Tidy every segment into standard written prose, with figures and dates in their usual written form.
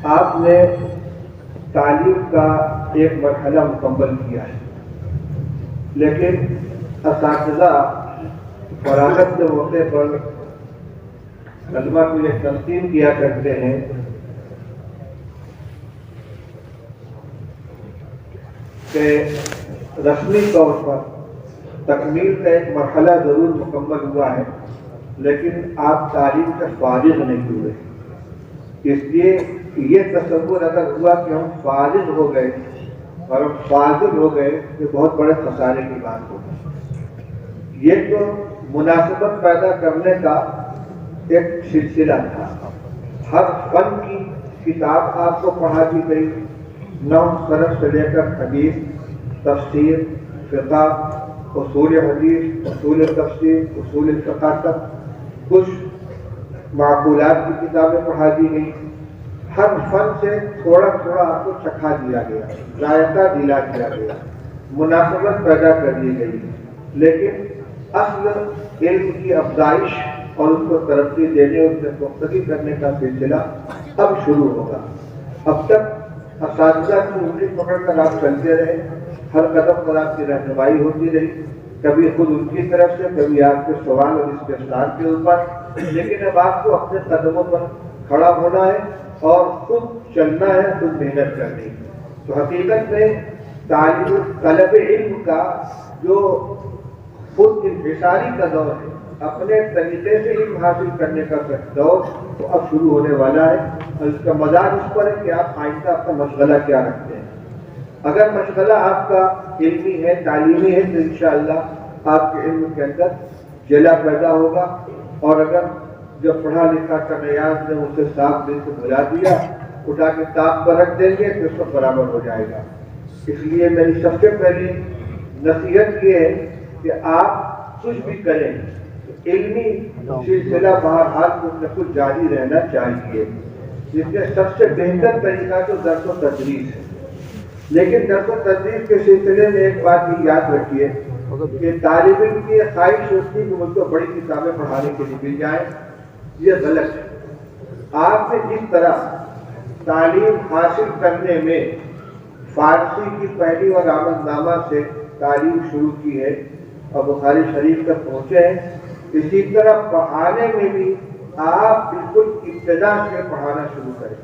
آپ نے تعلیم کا ایک مرحلہ مکمل کیا ہے، لیکن اساتذہ فراغت کے موقع پر طلبہ کو یہ تلقین کیا کرتے ہیں کہ رسمی طور پر تکمیل کا ایک مرحلہ ضرور مکمل ہوا ہے، لیکن آپ تعلیم سے فارغ نہیں ہوئے۔ اس لیے یہ تصور اگر ہوا کہ ہم فارغ ہو گئے اور ہم فاضل ہو گئے تو بہت بڑے خسارے کی بات ہوگی۔ یہ تو مناسبت پیدا کرنے کا ایک سلسلہ تھا، ہر فن کی کتاب آپ کو پڑھا دی گئی، نحو صرف سے لے کر حدیث، تفسیر، فقہ، اصول حدیث، اصول تفسیر، اصول فقہ تک کچھ معقولات کی کتابیں پڑھا دی گئی۔ ہر فن سے تھوڑا تھوڑا آپ کو چکھا دیا گیا، ذائقہ دلا دیا گیا، مناسبت پیدا کر دی گئی، لیکن اصل علم کی افزائش اور اس کو ترقی دینے اور اسے مختلف کرنے کا سلسلہ اب شروع ہوگا۔ اب تک اساتذہ کی انگلی پکڑ کر آپ چلتے رہے، ہر قدم پر آپ کی رہنمائی ہوتی رہی، کبھی خود ان کی طرف سے، کبھی آپ کے سوال اور استفسار کے اوپر، لیکن اب آپ کو اپنے قدموں پر کھڑا ہونا ہے اور خود چلنا ہے، خود محنت کرنی ہے۔ تو حقیقت میں طلب علم کا جو خود انحصاری کا دور ہے، اپنے طریقے سے علم حاصل کرنے کا دور تو اب شروع ہونے والا ہے، اور اس کا مدار اس پر ہے کہ آپ آئندہ اپنا مشغلہ کیا رکھتے ہیں۔ اگر مشغلہ آپ کا علمی ہے، تعلیمی ہے، تو انشاءاللہ آپ کے علم کے اندر جلا پیدا ہوگا، اور اگر جو پڑھا لکھا کا نیاز نے اسے صاف دل سے بلا دیا، اٹھا کے تاپ پر رکھ دیں گے تو اس وقت برابر ہو جائے گا۔ اس لیے میری سب سے پہلی نصیحت یہ ہے کہ آپ کچھ بھی کریں، علمی سلسلہ بہرحال کچھ نہ کچھ جاری رہنا چاہیے، جس میں سب سے بہتر طریقہ تو درس و تدریس ہے۔ لیکن درس و تدریس کے سلسلے میں ایک بات بھی یاد رکھیے کہ طالب علم کی خواہش ہوتی ہے کہ مجھ کو بڑی کتابیں پڑھانے کے لیے مل جائیں، یہ غلط ہے۔ آپ نے جس طرح تعلیم حاصل کرنے میں فارسی کی پہلی اور آمدنامہ سے تعلیم شروع کی ہے اور بخاری شریف تک پہنچے ہیں، اسی طرح پڑھانے میں بھی آپ بالکل ابتدا سے پڑھانا شروع کریں۔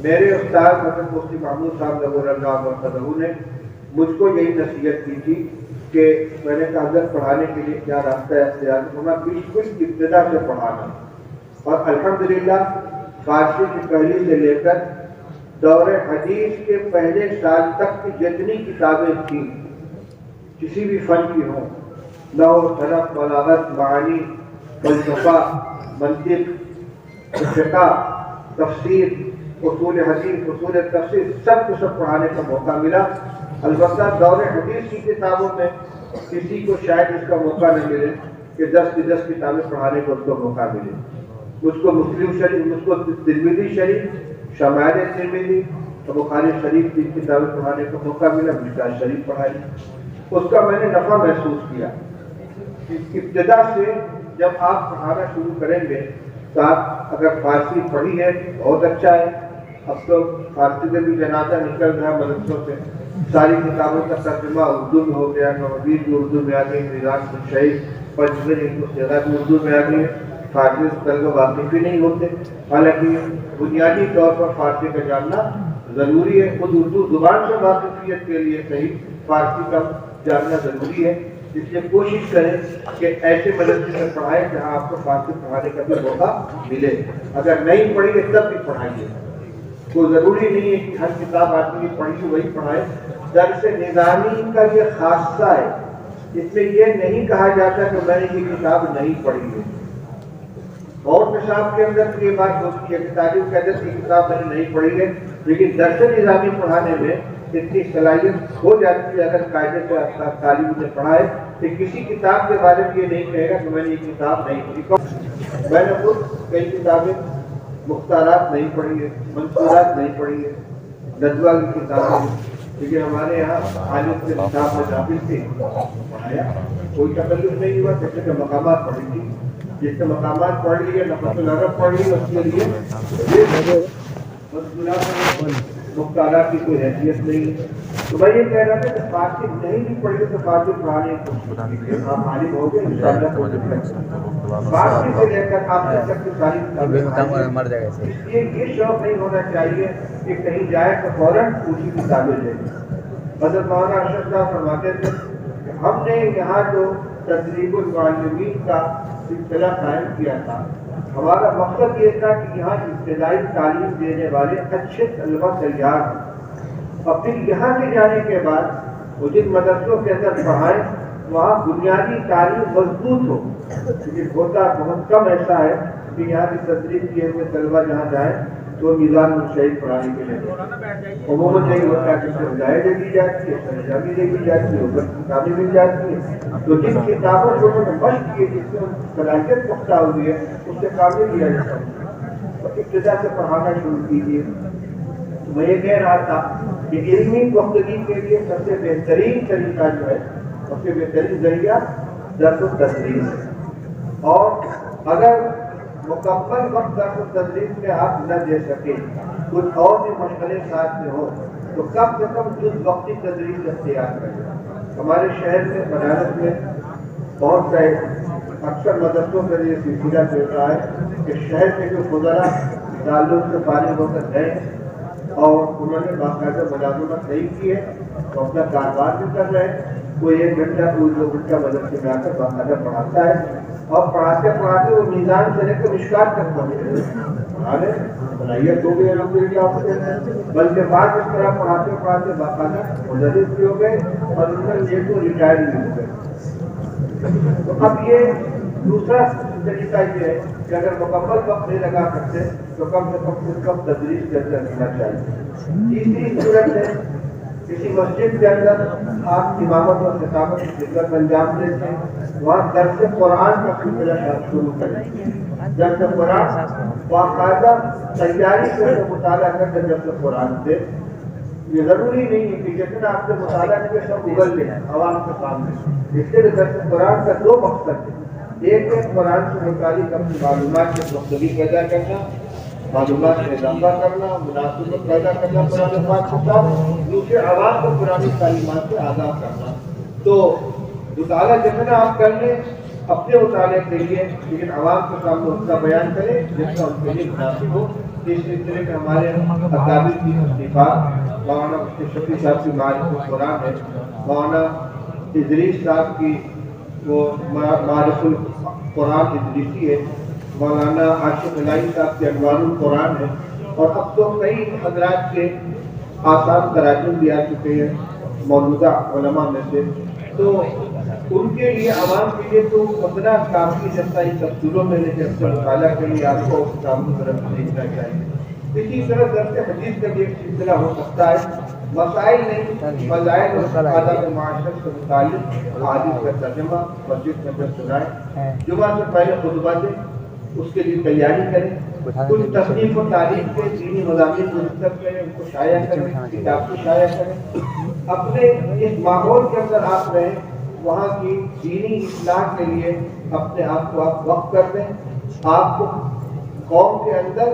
میرے استاد حضرت مفتی محمود صاحب نور اللہ مرتضی نے مجھ کو یہی نصیحت کی تھی کہ میں نے کہا حضرت پڑھانے کے لیے کیا راستہ اختیار کرنا، بالکل ابتدا سے پڑھانا۔ اور الحمدللہ فارسی کی پہلی سے لے کر دور حدیث کے پہلے سال تک کی جتنی کتابیں تھیں کسی بھی فن کی ہوں، نحو، صرف، بلاغت، معانی، فلسفہ، منطق، فقہ، تفسیر، اصول حدیث، اصول تفسیر، سب کو سب پڑھانے کا موقع ملا۔ البتہ دور حدیث کی کتابوں میں کسی کو شاید اس کا موقع نہ ملے کہ 10 کی 10 کتابیں پڑھانے کو اس کو موقع ملے۔ مجھ کو مسلم شریف، مجھ کو ترمذی شریف، شمائل ترمذی اور بخاری شریف کی کتابیں پڑھانے کا موقع ملا، مشکوٰۃ شریف پڑھائی۔ اس کا میں نے نفع محسوس کیا۔ ابتدا سے جب آپ پڑھانا شروع کریں گے تو آپ اگر فارسی پڑھی ہے بہت اچھا ہے، اب تو فارسی میں بھی جنازہ نکل رہا مدرسوں سے، ساری کتابوں کا ترجمہ اردو میں ہو گیا، نوحدیث بھی اردو میں آ گئی، میراث الشہید، پنجویں مصطلحات بھی اردو میں آ گئی، فارسی سے طلبہ واقف بھی نہیں ہوتے۔ حالانکہ بنیادی طور پر فارسی کا جاننا ضروری ہے، خود اردو زبان سے واقفیت کے لیے صحیح فارسی کا جاننا ضروری ہے۔ اس لیے کوشش کریں کہ ایسے مدرسے میں پڑھائیں جہاں آپ کو فارسی پڑھانے کا بھی موقع ملے۔ اگر نہیں پڑھی ہے تب بھی پڑھائیے، کوئی ضروری نہیں ہے کہ ہر کتاب آدمی کی پڑھی وہی پڑھائے۔ درس نظامی کا یہ خاصہ ہے، اس میں یہ نہیں کہا جاتا کہ میں نے یہ کتاب نہیں پڑھی ہے۔ اور نصاب کے اندر یہ بات ہوتی ہے کہ تعلیم کے اندر یہ کتاب میں نے نہیں پڑھی ہے، لیکن درس نظامی پڑھانے میں اتنی صلاحیت ہو جاتی ہے اگر قاعدے سے تعلیم سے پڑھائے کہ کسی کتاب کے بارے میں یہ نہیں کہے گا کہ میں نے یہ کتاب نہیں پڑھی۔ میں نے خود کئی کتابیں مختارات نہیں پڑھی ہے، منصورات نہیں پڑھی ہے، ندوہ کی کتابیں، لیکن ہمارے یہاں عالم کے کتاب میں داخل تھے، پڑھایا، کوئی تکلف نہیں ہوا۔ جیسے کہ مقامات پڑھی تھی، جس نے مقامات پڑھ لیے، نفس العرب پڑھ لی، اس کے لیے مختارہ کی کوئی حیثیت نہیں ہے. تو میں یہ کہہ رہا تھا کہ فارسی نہیں بھی پڑھے تو فارسی پڑھانے کو آپ عالم ہو گئے انشاءاللہ. فارسی سے لے کر آپ تک کی ساری مر جائے گا. یہ شوق نہیں ہونا چاہیے کہ کہیں جائے تو فوراً اسی کتابیں لے. حضرت مولانا ارشد صاحب فرماتے تھے کہ ہم نے یہاں جو تدریب المعلمین کا سلسلہ قائم کیا تھا، ہمارا مقصد یہ تھا کہ یہاں ابتدائی تعلیم دینے والے اچھے طلبہ تیار ہوں، اور پھر یہاں سے جانے کے بعد وہ جن مدرسوں کے اندر پڑھائیں وہاں بنیادی تعلیم مضبوط ہو. لیکن ہوتا بہت کم ایسا ہے کہ یہاں کی تدریب کیے ہوئے طلبہ جہاں جائیں تو میزان مشہد پڑھانے کے لیے عموماً نہیں ہوتا کہ سمجھائے دے دی جاتی ہے، سمجھائی دے دی جاتی ہے، اوپر کتابیں مل جاتی ہیں. تو جن کتابوں کو انہوں نے مشق کی جس سے صلاحیت پختہ ہوئی ہے اس سے کامل لیا جاتا ہے. تو ابتدا سے پڑھانا شروع کیجیے. میں یہ کہہ رہا تھا کہ علمی پختگی کے لیے سب سے بہترین طریقہ جو ہے، سب سے بہترین ذریعہ درس و تدریس ہے. اور اگر مکمل وقت درس و تدریس میں آپ نہ دے سکیں، کچھ اور بھی مشغلے ساتھ میں ہو تو کم سے کم جز وقتی تدریس اختیار کریں. ہمارے شہر میں بنارس میں بہت سے اکثر مدرسوں کا یہ سلسلہ چل رہا ہے کہ شہر کے جو خزرا تعلق سے فارغ ہو کر گئے اور انہوں نے باقاعدہ ملازمت نہیں کی ہے تو اپنا کاروبار بھی کر رہے ہیں. کوئی 1 گھنٹہ کوئی 2 گھنٹہ مدرسے میں آ کر باقاعدہ پڑھاتا ہے اور پڑھاتے پڑھاتے وہ میزان سے لے کر مشکات تک پہنچے صلاحیت ہو گئی الحمدللہ آپ سے. بلکہ بعد اس طرح پڑھاتے پڑھاتے باقاعدہ مدرس بھی ہو گئے اور ان میں یہ تو ریٹائر بھی ہو گئے. تو اب یہ دوسرا طریقہ یہ ہے کہ اگر مکمل وقت نہیں لگا سکتے تو کم سے کم اس وقت تدریس کے اندر رکھنا چاہیے. تیسری صورت ہے کسی مسجد کے اندر آپ امامت اور خطابت کی خدمت انجام دیتے ہیں، وہاں درس قرآن کا سلسلہ شروع کریں. درس قرآن باقاعدہ تیاری سے مطالعہ کر کے درس قرآن دے. یہ ضروری نہیں ہے کہ جتنا آپ نے مطالعہ کیا سب اگل لیں عوام کے سامنے. اس لیے درس قرآن کا 2 مقصد ہے. ایک ہے قرآن سے متعلق اپنی معلومات کی پختگی پیدا کرنا، معلومات میں اضافہ کرنا، مناسبت پیدا کرنا قرآن پاک کے ساتھ. دوسرے عوام کو قرآن تعلیمات سے آگاہ کرنا. تو مطالعہ جتنا آپ کر لیں اپنے مطالعے کے لیے، لیکن عوام کے سامنے اس کا بیان کریں جس کا ان کے لیے مناسب ہو. اس طرح کے ہمارے اکابر کی تصنیفات مولانا مفتی شفیع صاحب کی معرفت القرآن ہے، مولانا ادریس صاحب کی وہ معرفت القرآن ادریسی ہے، مولانا عاشق الہی صاحب کے انوار القرآن ہے، اور اب تو کئی حضرات کے آسان تراجم بھی آ چکے ہیں موجودہ علماء میں سے. تو ان کے لیے عوام کے لیے تو اتنا کافی جیسا ان تفصیلوں میں لیکن مطالعہ کے لیے آپ کو کام طرف دیکھنا چاہیے. اسی طرح درس حدیث کا بھی ایک سلسلہ ہو سکتا ہے. مسائل نہیں، فضائل اور آداب معاشرت سے متعلق احادیث کا ترجمہ مسجد میں اندر سنائیں. جمعہ سے پہلے خطبہ دیں، اس کے لیے تیاری کریں. کچھ تصنیف و تعلیم کے دینی مضامین منتخب کریں، ان کو شائع کریں، کتاب کو شائع کریں. اپنے اس ماحول کے اندر آپ رہیں، وہاں کی دینی اصلاح کے لیے اپنے آپ کو آپ وقف کر دیں. آپ کو قوم کے اندر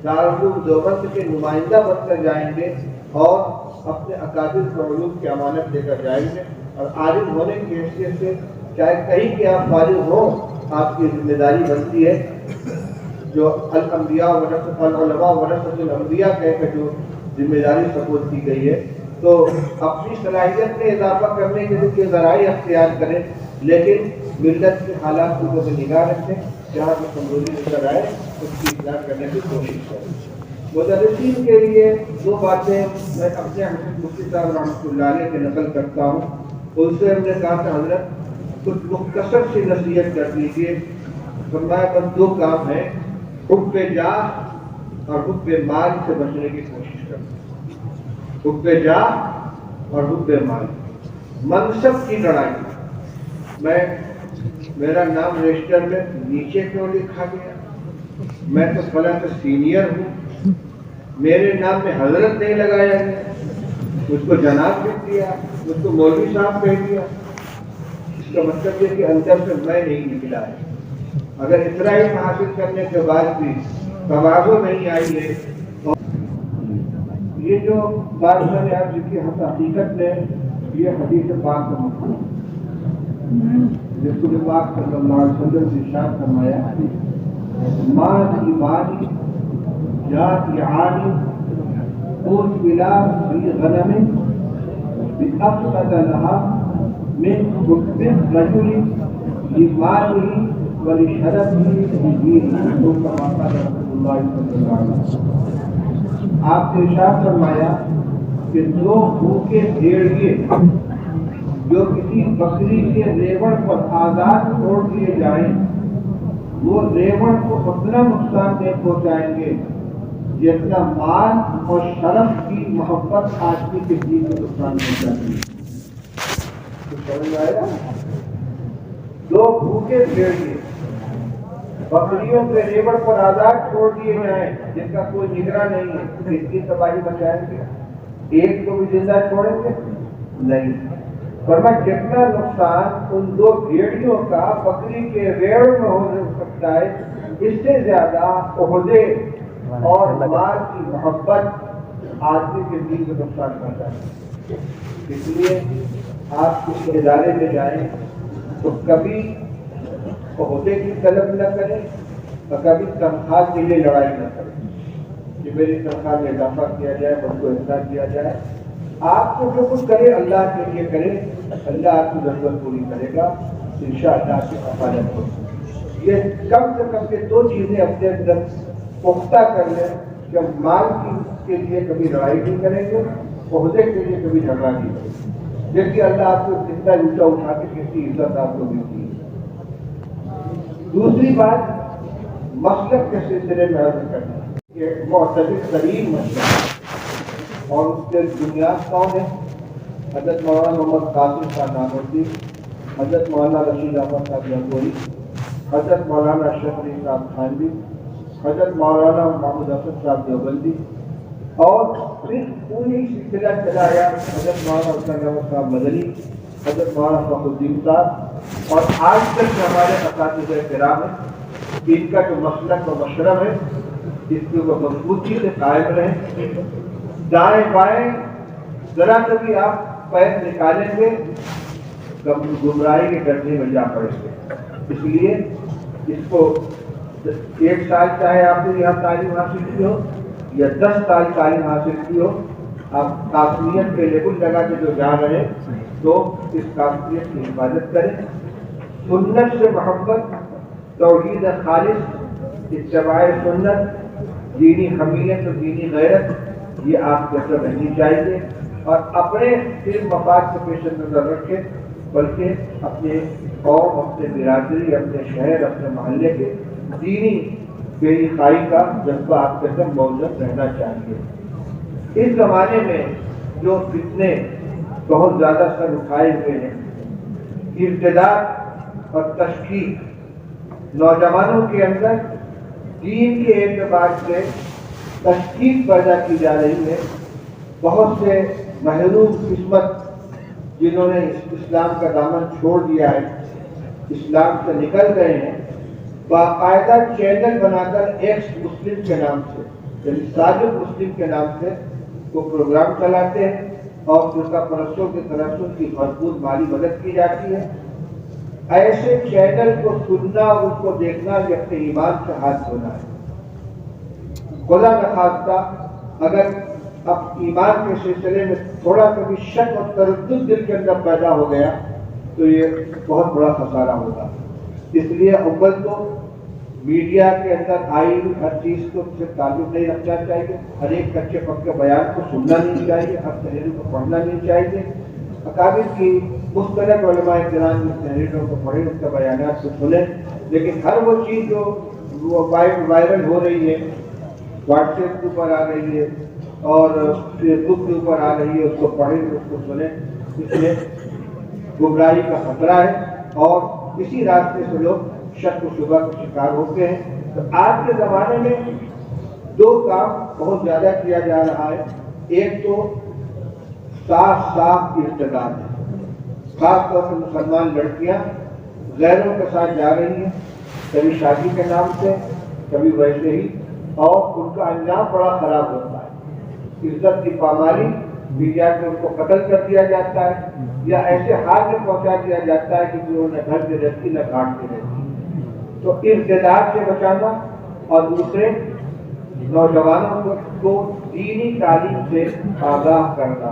دارالعلوم دیوبند کے نمائندہ بن کر جائیں گے اور اپنے اکابر کو علوم کی امانت لے کر جائیں گے. اور عالم ہونے کی حیثیت سے چاہے کہیں کہ آپ فارغ ہوں، آپ کی ذمہ داری بنتی ہے جو الانبیاء ورثۃ العلماء ورثۃ الانبیاء کہہ کر جو ذمہ داری سپورٹ کی گئی ہے. تو اپنی صلاحیت میں اضافہ کرنے کے لیے ذرائع اختیار کریں، لیکن ملت کے حالات کو نگاہ رکھیں. جہاں بھی کمزوری نظر آئے اس کی اصلاح کرنے کی کوشش کریں. مدرسین کے لیے 2 باتیں میں اپنے حضرت مفتی صاحب رحمۃ اللہ علیہ کے نقل کرتا ہوں. ان سے ہم نے کہا کہ حضرت کچھ مختصر سی نصیحت کر دیجیے. فرمایا بس 2 کام ہیں، حب جاہ اور حب مال سے بچنے کی کوشش کریں. حب جاہ اور حب مال، منصب کی لڑائی. میرا نام رجسٹر میں نیچے کیوں لکھا گیا؟ میں تو فلاں کا سینئر ہوں، میرے نام میں حضرت نہیں لگایا گیا، مجھ کو جناب لکھ دیا، مجھ کو مولوی صاحب کہہ دیا. اس کا مطلب یہ کہ اندر سے میں نہیں نکلا ہے. اگر اتنا علم حاصل کرنے کے بعد بھی تواضع نہیں آئی ہے یہ جو بات میں نے عرض کی حقیقت میں یہ حدیث پاک کا مفہوم رسول پاک صلی اللہ علیہ وسلم نے ارشاد فرمایا ماں ایمانی یا اعانی اور بلا فی غنم بأفقد لها من حكم الرجل لماله ولشرفه بدينه كما قال رسول الله صلی اللہ علیہ وسلم۔ آپ نے ارشاد فرمایا کہ دو بھوکے بھیڑیے جو کسی بکری کے ریوڑ پر آزاد چھوڑ دیے جائیں وہ ریوڑ کو اتنا نقصان نہیں پہنچائیں گے جتنا مال اور شرف کی محبت آدمی کے دین کو نقصان پہنچاتی ہے۔ سمجھ آیا؟ دو بھوکے بھیڑیے بکریوں کے ریوڑ پر آزاد چھوڑ دیے جائیں جن کا کوئی نگراں نہیں ہے، کس کی تباہی مچائیں گے؟ ایک کو بھی زندہ چھوڑیں گے نہیں۔ فرمایا جتنا نقصان ان دو بھیڑیوں کا بکری کے ریوڑ میں ہو سکتا ہے اس سے زیادہ عہدے اور مال کی محبت آدمی کے دین کو نقصان پہنچاتی ہے۔ اس لیے آپ کسی ادارے میں جائیں تو کبھی عہدے کی طلب نہ کریں اور کبھی تنخواہ کے لیے لڑائی نہ کریں کہ میری تنخواہ میں اضافہ کیا جائے، مجھ کو اتنا کیا جائے۔ آپ کو جو کچھ کرے اللہ کے لیے کرے، اللہ آپ کی ضرورت پوری کرے گا، انشاءاللہ آپ کی کفالت ہوگی۔ یہ کم سے کم یہ دو چیزیں اپنے اندر پختہ کر لیں کہ ہم مال کے لیے کبھی لڑائی نہیں کریں گے، عہدے کے لیے کبھی جھگڑا نہیں کریں گے، جبکہ اللہ آپ کو زندہ اونچا اٹھا کے کسی عزت آپ کو ملتی ہے۔ دوسری بات مسلک کے سلسلے میں عرض کرنا، یہ معتدل ترین مسئلہ ہے اور اس کے بنیاد کون ہے؟ حضرت مولانا محمد قاسم صاحب نانوتوی، حضرت مولانا رشید احمد صاحب گنگوئی، حضرت مولانا اشرف علی صاحب تھانوی، حضرت مولانا محمد حسن صاحب دیوبندی، اور پھر پوری سلسلہ چلایا حضرت مولانا حسین احمد صاحب مدنی، حضرت مولانا فخر الدین صاحب، اور آج تک جو ہمارے اساتذہ کرام ہیں ان کا جو مسلک و مشرب ہے اس کے اوپر مضبوطی سے قائم رہیں۔ دائیں بائیں ذرا کبھی آپ پیر نکالیں گے گمراہی کے گڈھے میں جا پڑیں گے۔ اس لیے اس کو 1 سال چاہے آپ نے یہاں تعلیم حاصل کی ہو یا 10 سال تعلیم حاصل کی ہو، آپ قاسمیت کے لیبل لگا کے جو جا رہے ہیں تو اس قاسمیت کی حفاظت کریں۔ سنت سے محبت، توحید خالص، اتباع سنت، دینی حمیت اور دینی غیرت یہ آپ کے اندر رہنی چاہیے، اور اپنے صرف مفاد کو پیش نظر رکھیں بلکہ اپنے قوم، اپنے برادری، اپنے شہر، اپنے محلے کے دینی بے خائی کا جذبہ آپ کے اندر موجود رہنا چاہیے۔ اس زمانے میں جو فتنے بہت زیادہ سر اٹھائے ہوئے ہیں، ارتداد اور تشکیک، نوجوانوں کے اندر دین کے اعتبار سے تشکیک پیدا کی جا رہی ہے۔ بہت سے محروم قسمت جنہوں نے اسلام کا دامن چھوڑ دیا ہے، اسلام سے نکل گئے ہیں، باقاعدہ چینل بنا کر ایکس مسلم کے نام سے، یعنی سابق مسلم کے نام سے وہ پروگرام چلاتے ہیں اور فرقہ پرستوں کی طرف سے ان کی بھرپور مالی مدد کی جاتی ہے۔ ایسے چینل کو سننا اور اس کو دیکھنا یہ اپنے ایمان سے ہاتھ دھونا ہے۔ خدا نخواستہ اگر اب ایمان کے سلسلے میں تھوڑا کبھی شک اور تردد دل کے اندر پیدا ہو گیا تو یہ بہت بڑا خسارہ ہوگا۔ اس لیے اول تو میڈیا کے اندر آئی ہر چیز کو سے تعلق نہیں رکھنا چاہیے، ہر ایک کچے پکے بیان کو سننا نہیں چاہیے، ہر تحریر کو پڑھنا نہیں چاہیے۔ اکابر کی مختلف علماء کرام کی تحریروں کو پڑھیں، ان کے بیانات کو سنیں، لیکن ہر وہ چیز جو وائرل ہو رہی ہے، واٹس ایپ کے اوپر آ رہی ہے اور فیس بک کے اوپر آ رہی ہے، اس کو پڑھیں، اس کو سنیں، اس میں گمراہی کا خطرہ ہے اور اسی راستے سے لوگ شک و شبہ کا شکار ہوتے ہیں۔ تو آج کے زمانے میں 2 کام بہت زیادہ کیا جا رہا ہے۔ ایک تو صاف ارتداد ہے، خاص طور سے مسلمان لڑکیاں غیروں کے ساتھ جا رہی ہیں، کبھی شادی کے نام سے، کبھی ویسے ہی، اور ان کا انجام بڑا خراب ہوتا ہے۔ عزت کی پامالی بھی، یا کہ ان کو قتل کر دیا جاتا ہے، یا ایسے حال میں پہنچا دیا جاتا ہے کہ جو نہ گھر میں رہتی نہ گھاٹ میں رہتی۔ تو ارتداد سے بچانا اور دوسرے نوجوانوں کو دینی تعلیم سے آگاہ کرنا۔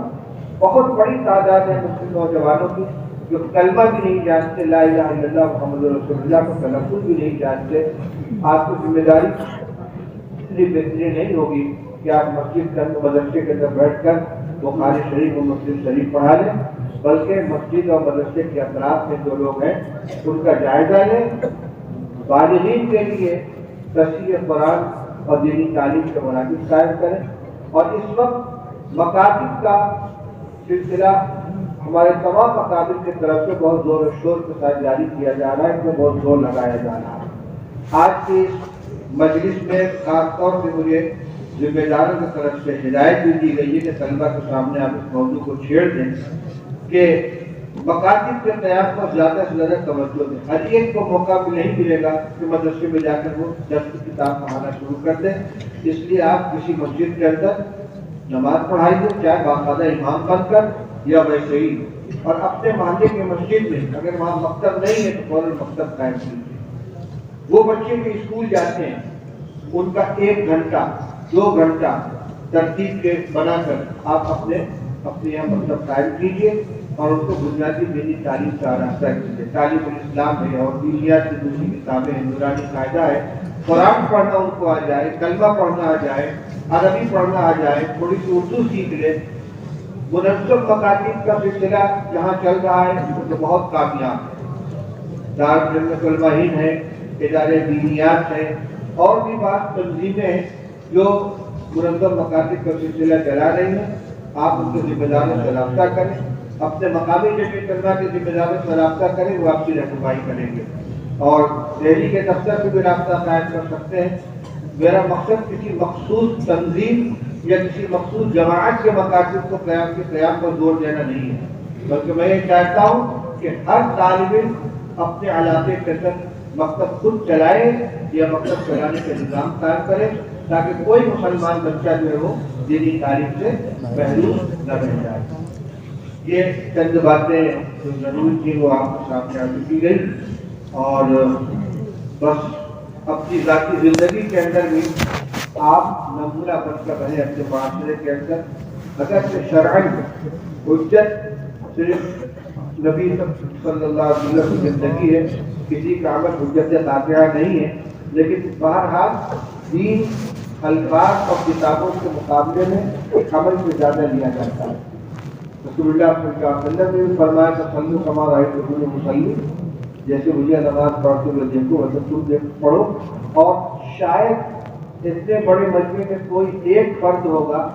بہت بڑی تعداد ہے مسلم نوجوانوں کی جو کلمہ بھی نہیں جانتے، لا الہ الا اللہ محمد رسول اللہ کو تلفظ بھی نہیں جانتے۔ آپ کی ذمہ داری اتنی بہتری نہیں ہوگی کہ آپ مسجد کے اندر مدرسے کے اندر بیٹھ کر بخاری شریف اور مسلم شریف پڑھا لیں، بلکہ مسجد اور مدرسے کے اطراف میں جو لوگ ہیں ان کا جائزہ لیں، بالغین کے لیے تشریح قرآن اور دینی تعلیم کے مراکز قائم کریں۔ اور اس وقت مکاتب کا سلسلہ ہمارے تمام مکاتب کی طرف سے بہت زور و شور کے ساتھ جاری کیا جا رہا ہے، اس میں بہت زور لگایا جا رہا ہے۔ آج کی مجلس میں خاص طور سے مجھے ذمہ داروں کی طرف سے ہدایت بھی دی گئی ہے کہ طلبہ کے سامنے آپ اس موضوع کو چھیڑ دیں کہ مکاتب کے قیام پر زیادہ سے زیادہ توجہ دیں۔ ہر ایک کو موقع بھی نہیں ملے گا کہ مدرسے میں جا کر وہ درس کی کتاب پڑھانا شروع کر دیں، اس لیے آپ کسی مسجد کے اندر نماز پڑھائیے، چاہے باقاعدہ امام بن کر یا ویسے ہی، اور اپنے محلے کی مسجد میں اگر وہاں مکتب نہیں ہے تو فوراً مکتب قائم کیجیے۔ وہ بچے جو اسکول جاتے ہیں ان کا 1 گھنٹہ 2 گھنٹہ ترتیب کے بنا کر آپ اپنے یہاں مکتب قائم کیجیے اور ان کو بنیادی دینی تعلیم کا راستہ کیجیے۔ تعلیم الاسلام ہے اور دینیات کی دوسری کتابیں ہیں، نورانی قاعدہ ہے، قرآن پڑھنا ان کو آ جائے، کلمہ پڑھنا آ جائے، عربی پڑھنا آ جائے، تھوڑی سی اردو سیکھ لے۔ منظم مکاتب کا سلسلہ جہاں چل رہا ہے تو بہت کامیاب ہے۔ دارالعلوم کلمہ ہند ہے، ادارے دینیات ہیں، اور بھی بعض تنظیمیں ہیں جو منظم مکاتب کا سلسلہ چلا رہی ہیں۔ آپ ان کے ذمہ داروں سے رابطہ کریں، اپنے مقامی جمعیت علماء کے ذمہ داروں سے رابطہ کریں، وہ آپ کی رہنمائی کریں گے، اور دہلی کے دفتر سے بھی رابطہ قائم کر سکتے ہیں۔ میرا مقصد کسی مخصوص تنظیم یا کسی مخصوص جماعت کے مکاتب کو قیام پر زور دینا نہیں ہے، بلکہ میں یہ چاہتا ہوں کہ ہر طالب علم اپنے علاقے کے اندر مکتب خود چلائے یا مکتب چلانے کا نظام قائم کرے، تاکہ کوئی مسلمان بچہ جو ہے وہ دینی تعلیم سے محروم نہ رہ جائے۔ یہ چند باتیں جو ضروری تھی وہ آپ کے سامنے عرض کی گئی، اور بس اپنی ذاتی زندگی کے اندر بھی آپ نمونہ بن کر رہے اپنے معاشرے کے اندر۔ اگر سے شرعاً حجت صرف نبی صلی اللہ علیہ وسلم کی زندگی ہے، کسی کا عمل حجت قاطعہ نہیں ہے، لیکن بہرحال دین الفاظ اور کتابوں کے مقابلے میں عمل سے زیادہ لیا جاتا ہے۔ رسول اللہ صلی اللہ علیہ وسلم نے بھی فرمایا کہ صلو کما رأیتمونی اصلی، جیسے مجھے نماز پڑھتے ہوئے دیکھو ویسے تم پڑھو۔ اور شاید اتنے بڑے مجمع میں کوئی ایک فرد ہوگا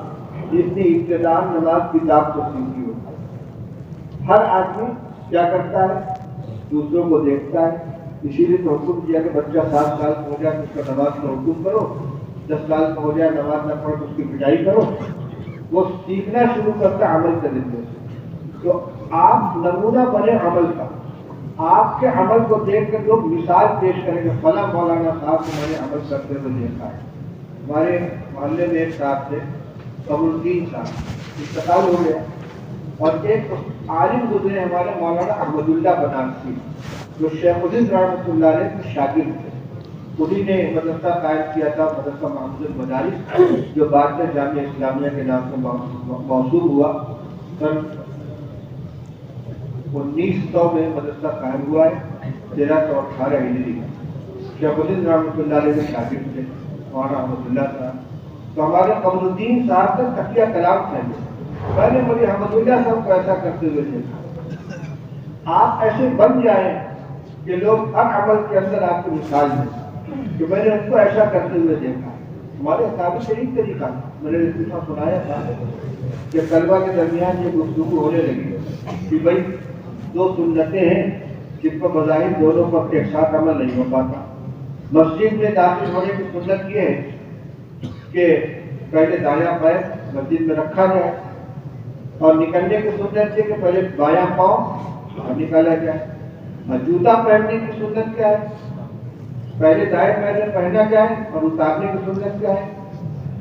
جس نے ابتداء نماز کتاب سے سیکھی ہوگی۔ ہر آدمی کیا کرتا ہے؟ دوسروں کو دیکھتا ہے۔ اسی لیے تو حکم دیا کہ بچہ 7 سال کا ہو جائے تو اس کا نماز کا حکم کرو، 10 سال کا ہو جائے نماز نہ پڑھو تو اس کی پٹائی کرو۔ وہ سیکھنا شروع کرتا عمل کرنے سے۔ تو آپ نمونہ بنے عمل کا، آپ کے عمل کو دیکھ کر لوگ مثال پیش کریں گے، فلاں مولانا صاحب کو میں نے عمل کرتے ہوئے دیکھا ہے۔ ہمارے محلے میں ایک صاحب تھے، قمر الدین صاحب، انتقال ہو گیا، اور ایک عالم گزرے ہمارے مولانا احمد اللہ بنارسی، جو شیخ الہند رحمۃ اللہ علیہ کے شاگرد تھے۔ انہی نے مدرسہ قائم کیا تھا، مدرسہ محمد المدارس، جو بعد میں جامعہ اسلامیہ کے نام سے موصول ہوا۔ سن 1900 میں مدرسہ قائم ہوا ہے، 1318 ہجری۔ شیخ الہند رحمۃ اللہ علیہ کے شاگرد تھے مولانا احمد اللہ صاحب۔ تو ہمارے قمر الدین صاحب کا تکیہ کلام تھا، میں نے مجھے احمد اللہ صاحب کو ایسا کرتے ہوئے دیکھا۔ آپ ایسے بن جائیں کہ لوگ ہر عمل کے اندر آپ کی مثال دیں، کہ میں نے ان کو ایسا کرتے ہوئے دیکھا۔ ہمارے اصحاب شریف طریقہ میں نے رسول سنایا تھا کہ طلبہ کے درمیان یہ گفتگو ہونے لگی کہ بھائی 2 سنتیں ہیں جن پر بظاہر دونوں پر ایک ساتھ عمل نہیں ہو پاتا۔ مسجد میں داخل ہونے کی سنت یہ ہے کہ پہلے دایاں پیر مسجد میں رکھا جائے، اور نکلنے کی سنت یہ کہ پہلے بایاں پاؤں باہر نکالا جائے۔ اور جوتا پہننے کی سنت کیا ہے؟ پہلے دائیں پیر میں پہنا جائے اور اتارنے کی سنت کیا ہے؟